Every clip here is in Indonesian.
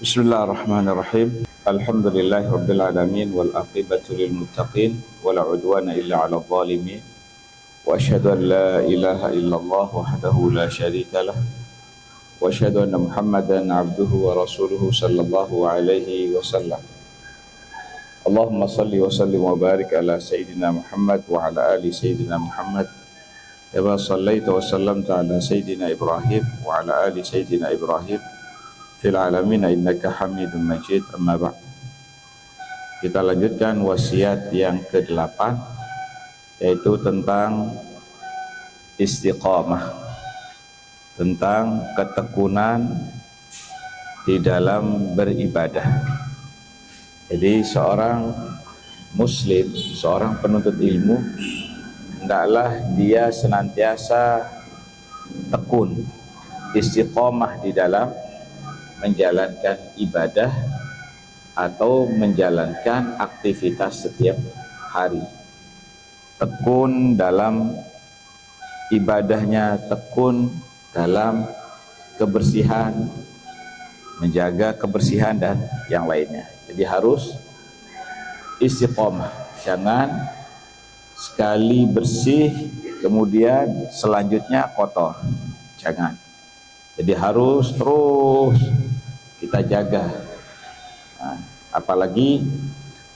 Bismillahirrahmanirrahim. Alhamdulillahi rabbil alamin wal aqibatu lil muttaqin wala udwana illa 'alal zalimin. Wa asyhadu an la ilaha illallah wahdahu la syarika lah. Wa asyhadu anna Muhammadan 'abduhu wa rasuluhu sallallahu alaihi wasallam. Allahumma salli wa sallim wa barik ala sayyidina Muhammad wa ala ali sayyidina Muhammad. Kama sallaita wa sallamta ala sayyidina Ibrahim wa ala ali sayyidina Ibrahim fil alamin innaka Hamidum Majid. Amma ba'd. Kita lanjutkan wasiat yang ke-8, yaitu tentang istiqamah, tentang ketekunan di dalam beribadah. Jadi seorang muslim, seorang penuntut ilmu, hendaklah dia senantiasa tekun, istiqamah di dalam menjalankan ibadah atau menjalankan aktivitas setiap hari. Tekun dalam ibadahnya, tekun dalam kebersihan, menjaga kebersihan dan yang lainnya. Jadi harus istiqamah, jangan sekali bersih kemudian selanjutnya kotor, jangan. Jadi harus terus kita jaga. Nah, apalagi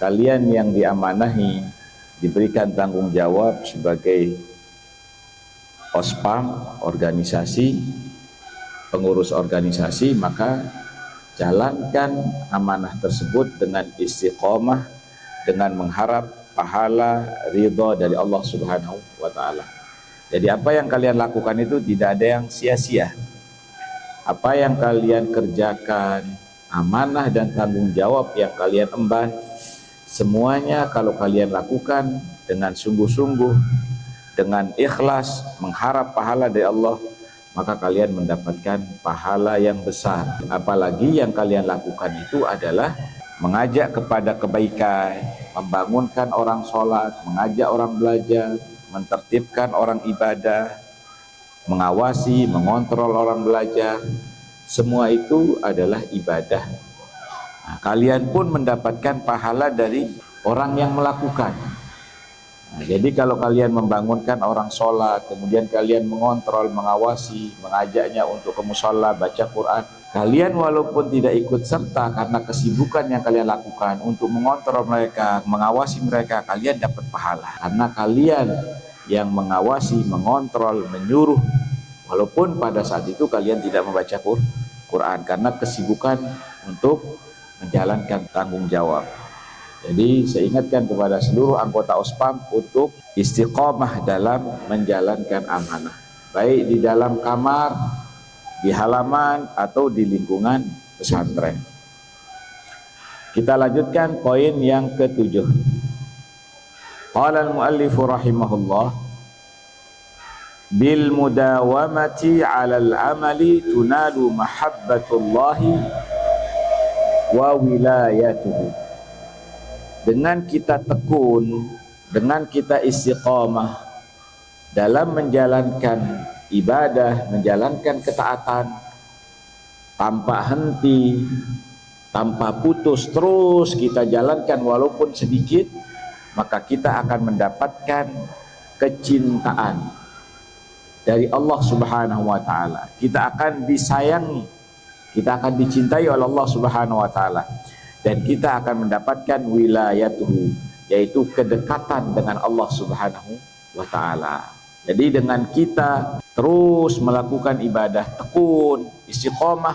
kalian yang diamanahi, diberikan tanggung jawab sebagai ospam, organisasi, pengurus organisasi, maka jalankan amanah tersebut dengan istiqomah, dengan mengharap pahala ridha dari Allah Subhanahu wa Ta'ala. Jadi apa yang kalian lakukan itu tidak ada yang sia-sia. Apa yang kalian kerjakan, amanah dan tanggung jawab yang kalian emban, semuanya kalau kalian lakukan dengan sungguh-sungguh, dengan ikhlas, mengharap pahala dari Allah, maka kalian mendapatkan pahala yang besar. Apalagi yang kalian lakukan itu adalah mengajak kepada kebaikan, membangunkan orang sholat, mengajak orang belajar, mentertibkan orang ibadah, mengawasi, mengontrol orang belajar, semua itu adalah ibadah. Nah, kalian pun mendapatkan pahala dari orang yang melakukan. Nah, jadi kalau kalian membangunkan orang sholat, kemudian kalian mengontrol, mengawasi, mengajaknya untuk ke musholla, baca Quran, kalian walaupun tidak ikut serta karena kesibukan yang kalian lakukan untuk mengontrol mereka, mengawasi mereka, kalian dapat pahala. Karena kalian yang mengawasi, mengontrol, menyuruh, walaupun pada saat itu kalian tidak membaca Quran karena kesibukan untuk menjalankan tanggung jawab. Jadi saya ingatkan kepada seluruh anggota OSPAM untuk istiqomah dalam menjalankan amanah, baik di dalam kamar, di halaman, atau di lingkungan pesantren. Kita lanjutkan poin yang ke-7. Qala al-muallifu rahimahullah, bil mudawamati 'alal amali tunalu mahabbatullahi wa wilayatuhu. Dengan kita tekun, dengan kita istiqamah dalam menjalankan ibadah, menjalankan ketaatan tanpa henti, tanpa putus, terus kita jalankan walaupun sedikit, maka kita akan mendapatkan kecintaan dari Allah Subhanahu wa Ta'ala. Kita akan disayangi, kita akan dicintai oleh Allah Subhanahu wa Ta'ala, dan kita akan mendapatkan wilayatuhu, yaitu kedekatan dengan Allah Subhanahu wa Ta'ala. Jadi dengan kita terus melakukan ibadah, tekun, istiqomah,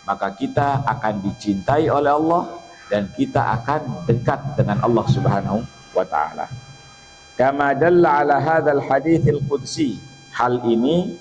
maka kita akan dicintai oleh Allah dan kita akan dekat dengan Allah Subhanahu wa Ta'ala. Kama dalla ala hadzal haditsil qudsi. Hal ini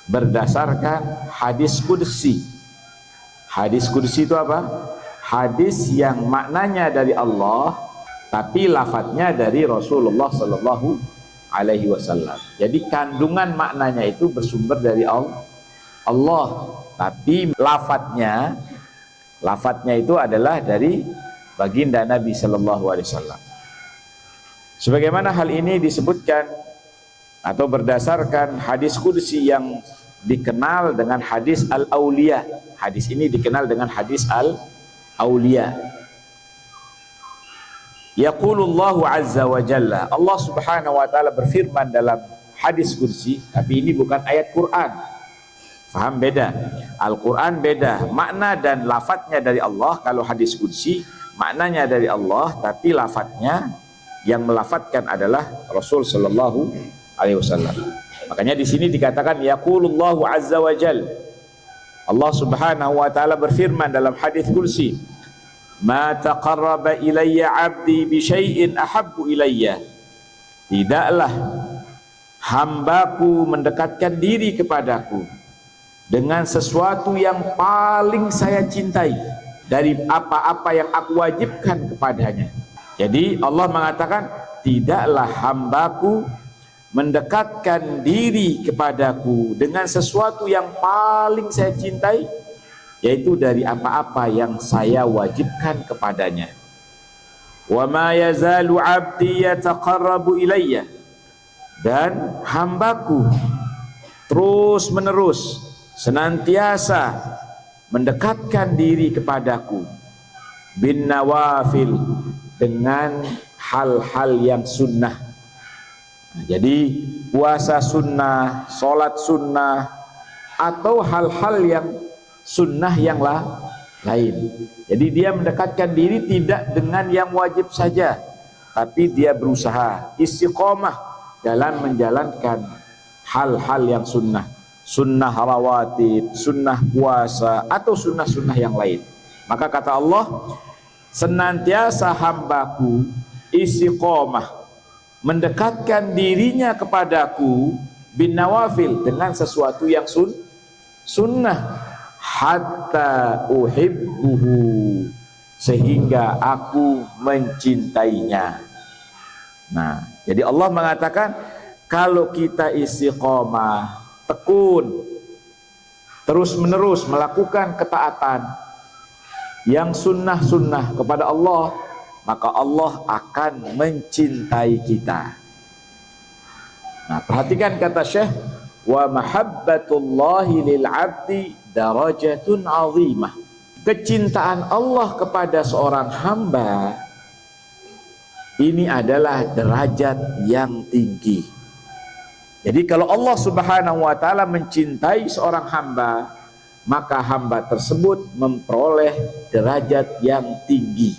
berdasarkan hadis qudsi. Hadis qudsi itu apa? Hadis yang maknanya dari Allah tapi lafadznya dari Rasulullah sallallahu alaihi wasallam. Jadi kandungan maknanya itu bersumber dari Allah, tapi lafadznya itu adalah dari baginda Nabi sallallahu alaihi wasallam. Sebagaimana hal ini disebutkan atau berdasarkan hadis qudsi yang dikenal dengan hadis al-auliya. Hadis ini dikenal dengan hadis al-auliya. Yaqulullahu azza wa jalla, Allah subhanahu wa ta'ala berfirman dalam hadis kursi, tapi ini bukan ayat Quran. Faham beda? Al-Quran beda, makna dan lafadznya dari Allah. Kalau hadis kursi maknanya dari Allah, tapi lafadznya yang melafadzkan adalah Rasul sallallahu alaihi wasallam. Makanya di sini dikatakan yaqulullahu azza wa jalla, Allah subhanahu wa ta'ala berfirman dalam hadis kursi, ma taqarraba ilayya 'abdi bi syai'in ahabbu ilayya. Tidaklah hambaku mendekatkan diri kepadaku dengan sesuatu yang paling saya cintai dari apa-apa yang aku wajibkan kepadanya. Jadi Allah mengatakan, tidaklah hambaku mendekatkan diri kepadaku dengan sesuatu yang paling saya cintai, yaitu dari apa-apa yang saya wajibkan kepadanya. Wa ma yazalu 'abdi yataqarrabu ilayya, dan hambaku terus menerus senantiasa mendekatkan diri kepadaku bin nawafil, dengan hal-hal yang sunnah. Nah, jadi puasa sunnah, sholat sunnah, atau hal-hal yang sunnah yang lain. Jadi dia mendekatkan diri tidak dengan yang wajib saja, tapi dia berusaha istiqomah dalam menjalankan hal-hal yang sunnah, sunnah rawatib, sunnah puasa, atau sunnah-sunnah yang lain. Maka kata Allah, senantiasa hambaku istiqomah mendekatkan dirinya kepadaku bin nawafil, dengan sesuatu yang sunnah, hatta uhibbuhu, sehingga aku mencintainya. Nah, jadi Allah mengatakan kalau kita istiqomah, tekun, terus menerus melakukan ketaatan yang sunnah-sunnah kepada Allah, maka Allah akan mencintai kita. Nah, perhatikan kata Syekh, wa mahabbatullahi lil 'abdi darajatun 'azimah. Kecintaan Allah kepada seorang hamba ini adalah derajat yang tinggi. Jadi kalau Allah subhanahu wa ta'ala mencintai seorang hamba, maka hamba tersebut memperoleh derajat yang tinggi.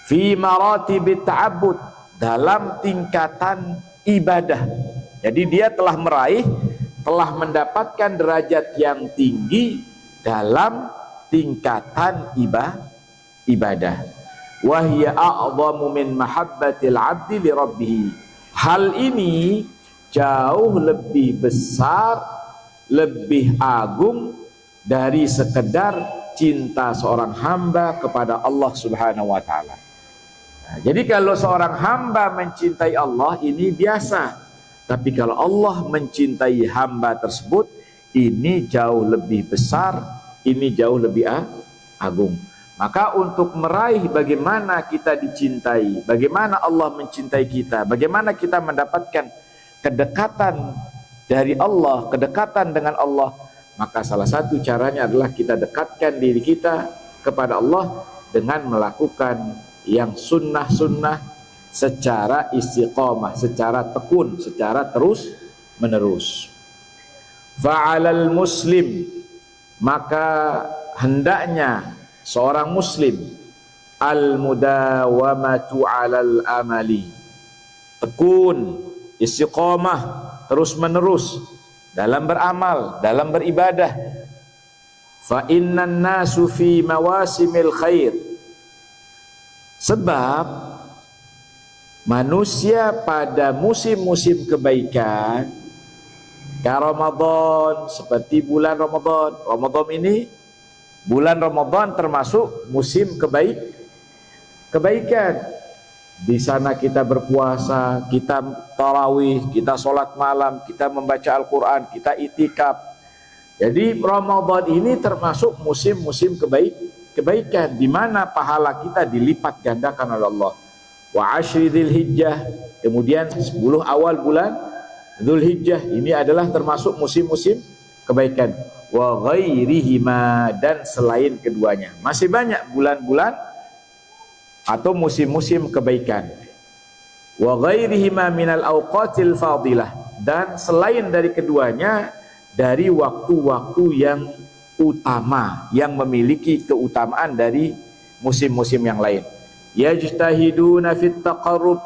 Fi maratibit ta'abbud, dalam tingkatan ibadah. Jadi dia telah meraih, telah mendapatkan derajat yang tinggi dalam tingkatan ibadah. Wa hiya a'zamu min mahabbatil 'abdi li rabbih. Hal ini jauh lebih besar, lebih agung dari sekedar cinta seorang hamba kepada Allah subhanahu wa ta'ala. Nah, jadi kalau seorang hamba mencintai Allah ini biasa, tapi kalau Allah mencintai hamba tersebut, ini jauh lebih besar, ini jauh lebih agung. Maka untuk meraih bagaimana kita dicintai, bagaimana Allah mencintai kita, bagaimana kita mendapatkan kedekatan dari Allah, kedekatan dengan Allah, maka salah satu caranya adalah kita dekatkan diri kita kepada Allah dengan melakukan yang sunnah-sunnah secara istiqamah, secara tekun, secara terus menerus. Fa'alal muslim, maka hendaknya seorang muslim al-mudawamatu 'alal amali, tekun, istiqamah, terus menerus dalam beramal, dalam beribadah. Fa innan nasu fi mawasimil khair, sebab manusia pada musim-musim kebaikan, ka Ramadan, seperti bulan Ramadan. Ramadan ini, bulan Ramadan termasuk musim kebaikan. Di sana kita berpuasa, kita tarawih, kita sholat malam, kita membaca Al-Quran, kita itikaf. Jadi Ramadan ini termasuk musim-musim kebaikan, di mana pahala kita dilipat gandakan oleh Allah. Wa ashri dzulhijjah, kemudian 10 awal bulan Dzulhijjah, ini adalah termasuk musim-musim kebaikan, wa ghairihima, dan selain keduanya. Masih banyak bulan-bulan atau musim-musim kebaikan. Wa ghairihima minal awqatil fadilah, dan selain dari keduanya dari waktu-waktu yang utama, yang memiliki keutamaan dari musim-musim yang lain. Yajtahiduna fit taqarrub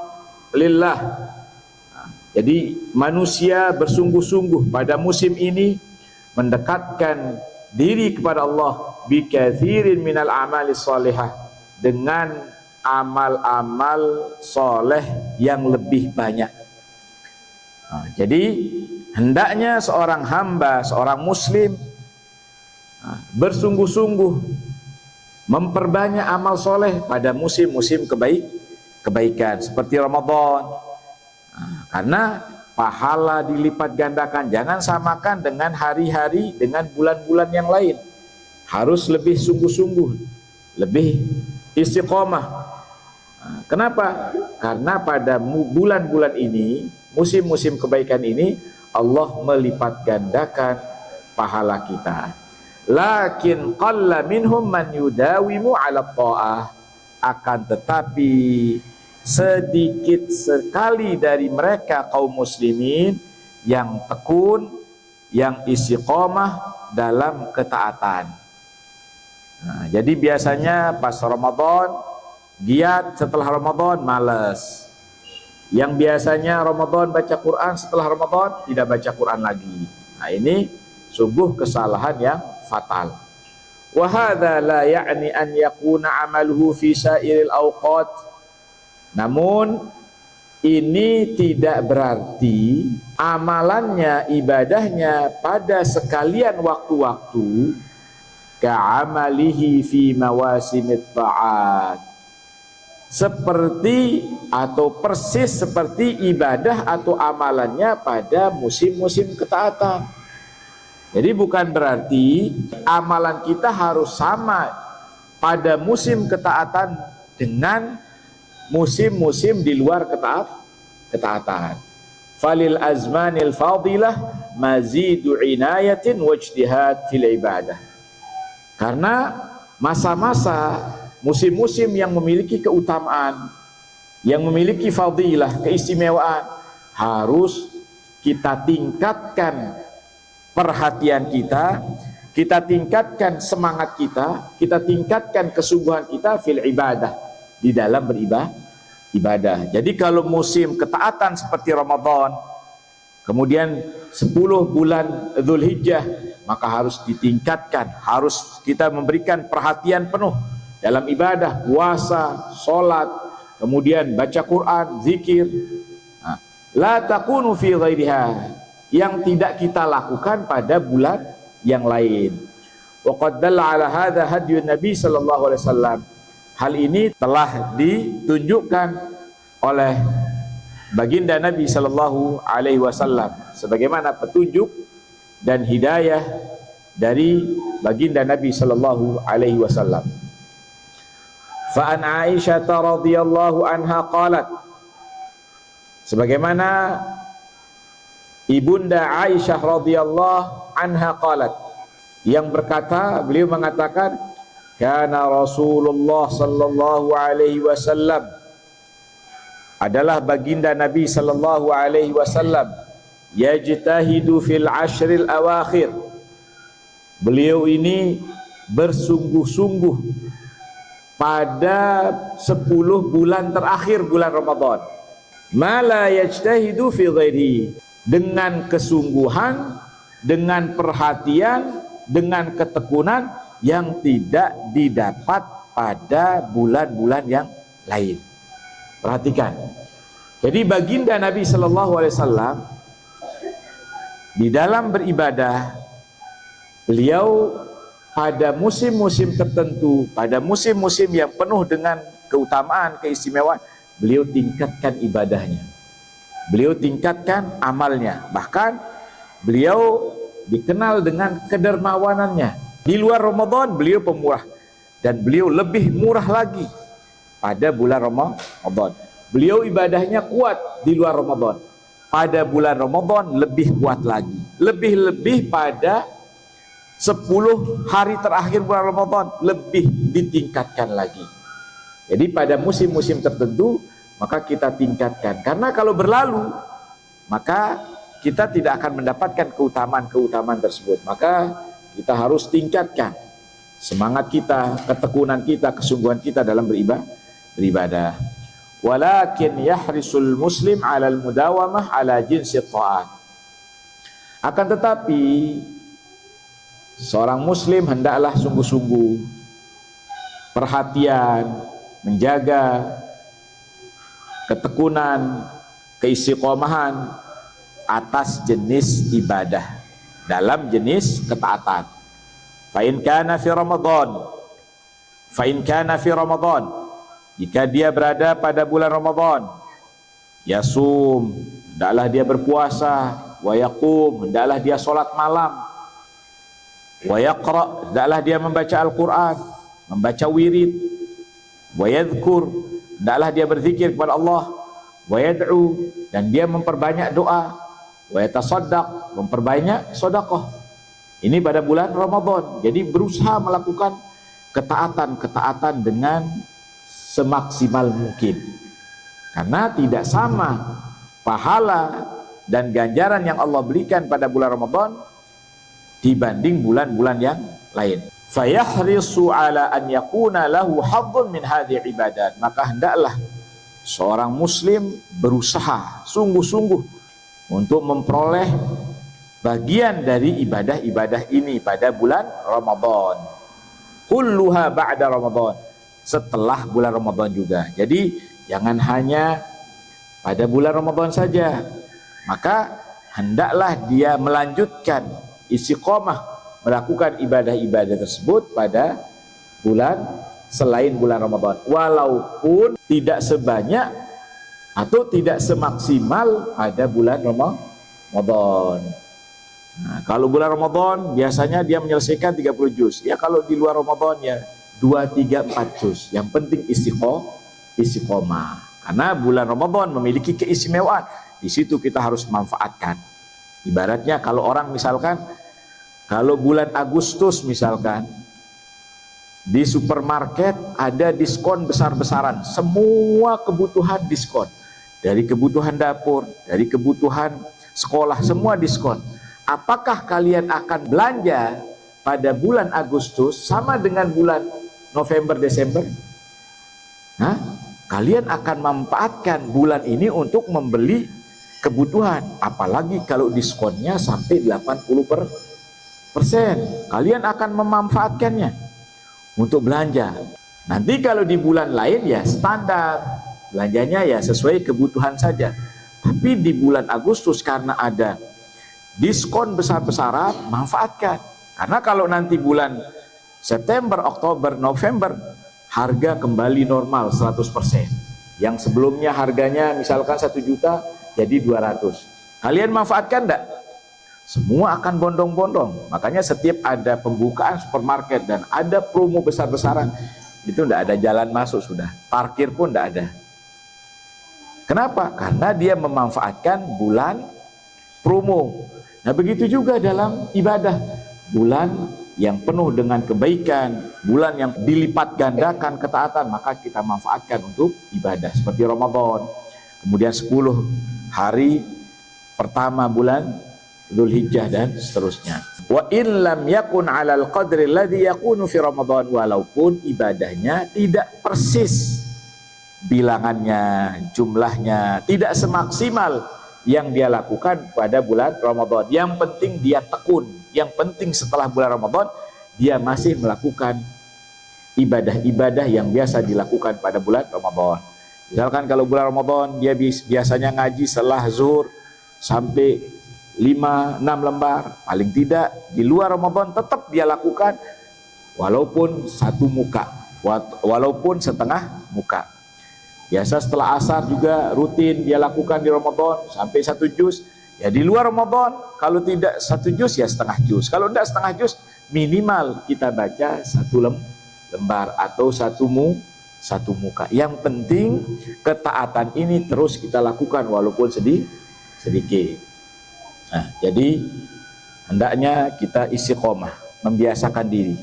lillah. Jadi manusia bersungguh-sungguh pada musim ini mendekatkan diri kepada Allah bi katsirin minal a'mali shalihah, dengan amal-amal soleh yang lebih banyak. Jadi hendaknya seorang hamba, seorang muslim bersungguh-sungguh memperbanyak amal soleh pada musim-musim kebaikan seperti Ramadan. Karena pahala dilipat gandakan. Jangan samakan dengan hari-hari, dengan bulan-bulan yang lain. Harus lebih sungguh-sungguh, lebih istiqomah. Kenapa? Karena pada bulan-bulan ini, musim-musim kebaikan ini, Allah melipat gandakan pahala kita. Lakin qalla minhum man yudawimu 'ala ta'ah. Akan tetapi sedikit sekali dari mereka kaum muslimin yang tekun, yang istiqomah dalam ketaatan. Jadi biasanya pas Ramadan giat, setelah Ramadan malas. Yang biasanya Ramadan baca Quran, setelah Ramadan tidak baca Quran lagi. Nah, ini sungguh kesalahan yang fatal. Wa hadza la ya'ni an yakuna 'amaluhu fi sa'iril awqat. Namun ini tidak berarti amalannya, ibadahnya pada sekalian waktu-waktu ka'amalihi fi mawasimit ta'at, seperti atau persis seperti ibadah atau amalannya pada musim-musim ketaatan. Jadi bukan berarti amalan kita harus sama pada musim ketaatan dengan musim-musim di luar ketaatan. Falil azmanil fadilah mazidu inayatin wajtihad fil ibadah. Karena masa-masa musim-musim yang memiliki keutamaan, yang memiliki fadilah, keistimewaan, harus kita tingkatkan perhatian kita tingkatkan semangat kita tingkatkan kesungguhan kita fil ibadah, di dalam beribadah. Jadi kalau musim ketaatan seperti Ramadan, kemudian 10 bulan Dzulhijjah, maka harus ditingkatkan, harus kita memberikan perhatian penuh dalam ibadah, puasa, sholat, kemudian baca Quran, zikir. La takunu fi ghairiha, yang tidak kita lakukan pada bulan yang lain. Wa qad dalla ala hadza hadyun Nabi sallallahu alaihi wasallam. Hal ini telah ditunjukkan oleh baginda Nabi sallallahu alaihi wasallam sebagaimana petunjuk dan hidayah dari baginda Nabi sallallahu alaihi wasallam. Fa an Aisyah radhiyallahu anha qalat, sebagaimana ibunda Aisyah radhiyallahu anha qalat, yang berkata, beliau mengatakan, kana Rasulullah sallallahu alaihi wasallam, adalah baginda Nabi sallallahu alaihi wasallam, yajtahidu fil ashril awakhir, beliau ini bersungguh-sungguh pada 10 bulan terakhir bulan Ramadan, mala yajtahidu fi ghairihi, dengan kesungguhan, dengan perhatian, dengan ketekunan yang tidak didapat pada bulan-bulan yang lain. Perhatikan. Jadi baginda Nabi sallallahu alaihi wasallam di dalam beribadah, beliau pada musim-musim tertentu, pada musim-musim yang penuh dengan keutamaan, keistimewaan, beliau tingkatkan ibadahnya, beliau tingkatkan amalnya. Bahkan beliau dikenal dengan kedermawanannya. Di luar Ramadan beliau pemurah, dan beliau lebih murah lagi pada bulan Ramadan. Beliau ibadahnya kuat di luar Ramadan, pada bulan Ramadan lebih kuat lagi. lebih-lebih pada 10 hari terakhir bulan Ramadan lebih ditingkatkan lagi. Jadi pada musim-musim tertentu maka kita tingkatkan, karena kalau berlalu maka kita tidak akan mendapatkan keutamaan-keutamaan tersebut. Maka kita harus tingkatkan semangat kita, ketekunan kita, kesungguhan kita dalam beribadah. Walakin yahrisul muslim 'alal mudawamah 'ala jinsi ta'at. Akan tetapi seorang muslim hendaklah sungguh-sungguh perhatian, menjaga ketekunan, keistiqomahan atas jenis ibadah dalam jenis ketaatan. Fa in kana fi Ramadan, jika dia berada pada bulan Ramadan, yasum, hendaklah dia berpuasa, wa yaqum, hendaklah dia salat malam, wa yaqra, hendaklah dia membaca Al-Qur'an, membaca wirid, wa yadhkur, hendaklah dia berzikir kepada Allah, wa yad'u, dan dia memperbanyak doa, wa yatasaddaq, memperbanyak sedekah. Ini pada bulan Ramadan. Jadi berusaha melakukan ketaatan dengan semaksimal mungkin, karena tidak sama pahala dan ganjaran yang Allah berikan pada bulan Ramadan dibanding bulan-bulan yang lain. Fayahrisu ala an yakuna lahu hadzun min hadhihi ibadat, maka hendaklah seorang muslim berusaha sungguh-sungguh untuk memperoleh bagian dari ibadah-ibadah ini pada bulan Ramadan. Kulluha ba'da Ramadan, setelah bulan Ramadan juga. Jadi jangan hanya pada bulan Ramadan saja, maka hendaklah dia melanjutkan istiqomah melakukan ibadah-ibadah tersebut pada bulan selain bulan Ramadan, walaupun tidak sebanyak atau tidak semaksimal pada bulan Ramadan. Nah, kalau bulan Ramadan biasanya dia menyelesaikan 30 juz. Ya kalau di luar Ramadan ya 2, 3, 4 juz. Yang penting istiqomah. Karena bulan Ramadan memiliki keistimewaan. Di situ kita harus manfaatkan. Ibaratnya kalau orang misalkan kalau bulan Agustus misalkan di supermarket ada diskon besar-besaran, semua kebutuhan diskon. Dari kebutuhan dapur, dari kebutuhan sekolah, semua diskon. Apakah kalian akan belanja pada bulan Agustus sama dengan bulan November, Desember? Hah? Kalian akan memanfaatkan bulan ini untuk membeli kebutuhan, apalagi kalau diskonnya sampai 80%. Kalian akan memanfaatkannya untuk belanja. Nanti kalau di bulan lain ya standar, belanjanya ya sesuai kebutuhan saja. Tapi di bulan Agustus karena ada diskon besar-besaran, manfaatkan. Karena kalau nanti bulan September, Oktober, November, harga kembali normal 100%. Yang sebelumnya harganya misalkan 1 juta jadi 200. Kalian manfaatkan enggak? Semua akan bondong-bondong. Makanya setiap ada pembukaan supermarket dan ada promo besar-besaran, itu enggak ada jalan masuk sudah. Parkir pun enggak ada. Kenapa? Karena dia memanfaatkan bulan promo. Nah begitu juga dalam ibadah, bulan yang penuh dengan kebaikan, bulan yang dilipat gandakan ketaatan, maka kita manfaatkan untuk ibadah seperti Ramadan. Kemudian 10 hari pertama bulan Dzulhijjah dan seterusnya. Wa in lam yakun 'alal qadri alladhi yakunu fi Ramadan, walaupun ibadahnya tidak persis bilangannya, jumlahnya, tidak semaksimal yang dia lakukan pada bulan Ramadan. Yang penting dia tekun. Yang penting setelah bulan Ramadan dia masih melakukan ibadah-ibadah yang biasa dilakukan pada bulan Ramadan. Misalkan kalau bulan Ramadan dia biasanya ngaji setelah zuhur sampai 5-6 lembar. Paling tidak di luar Ramadan tetap dia lakukan walaupun satu muka, walaupun setengah muka. Biasa setelah asar juga rutin dia lakukan di Ramadan sampai 1 juz. Ya di luar Ramadan kalau tidak 1 juz ya setengah juz. Kalau tidak setengah juz minimal kita baca 1 lembar atau satu muka. Yang penting ketaatan ini terus kita lakukan walaupun sedikit. Nah, jadi hendaknya kita istiqomah, membiasakan diri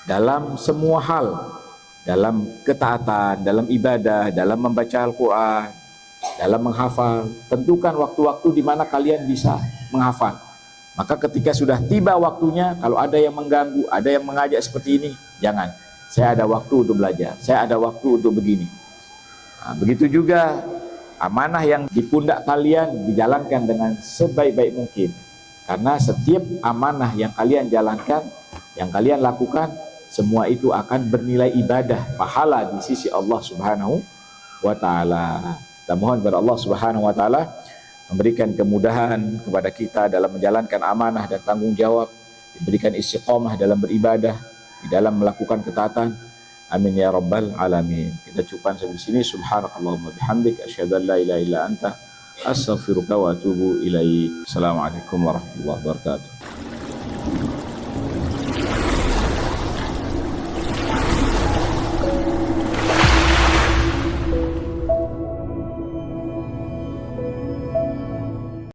dalam semua hal, dalam ketaatan, dalam ibadah, dalam membaca Al-Quran, dalam menghafal. Tentukan waktu-waktu di mana kalian bisa menghafal. Maka ketika sudah tiba waktunya, kalau ada yang mengganggu, ada yang mengajak seperti ini, jangan. Saya ada waktu untuk belajar, saya ada waktu untuk begini. Nah, begitu juga amanah yang di pundak kalian dijalankan dengan sebaik-baik mungkin. Karena setiap amanah yang kalian jalankan, yang kalian lakukan, semua itu akan bernilai ibadah, pahala di sisi Allah Subhanahu wa Ta'ala. Kita mohon kepada Allah Subhanahu wa Ta'ala memberikan kemudahan kepada kita dalam menjalankan amanah dan tanggung jawab, diberikan istiqomah dalam beribadah, di dalam melakukan ketaatan. Amin ya rabbal alamin. Kita cukupkan sampai sini. Subhanakallahumma bihamdik, asyhadu an la ilaha illa anta, astaghfiruka wa atubu ilaik. Assalamualaikum warahmatullahi wabarakatuh.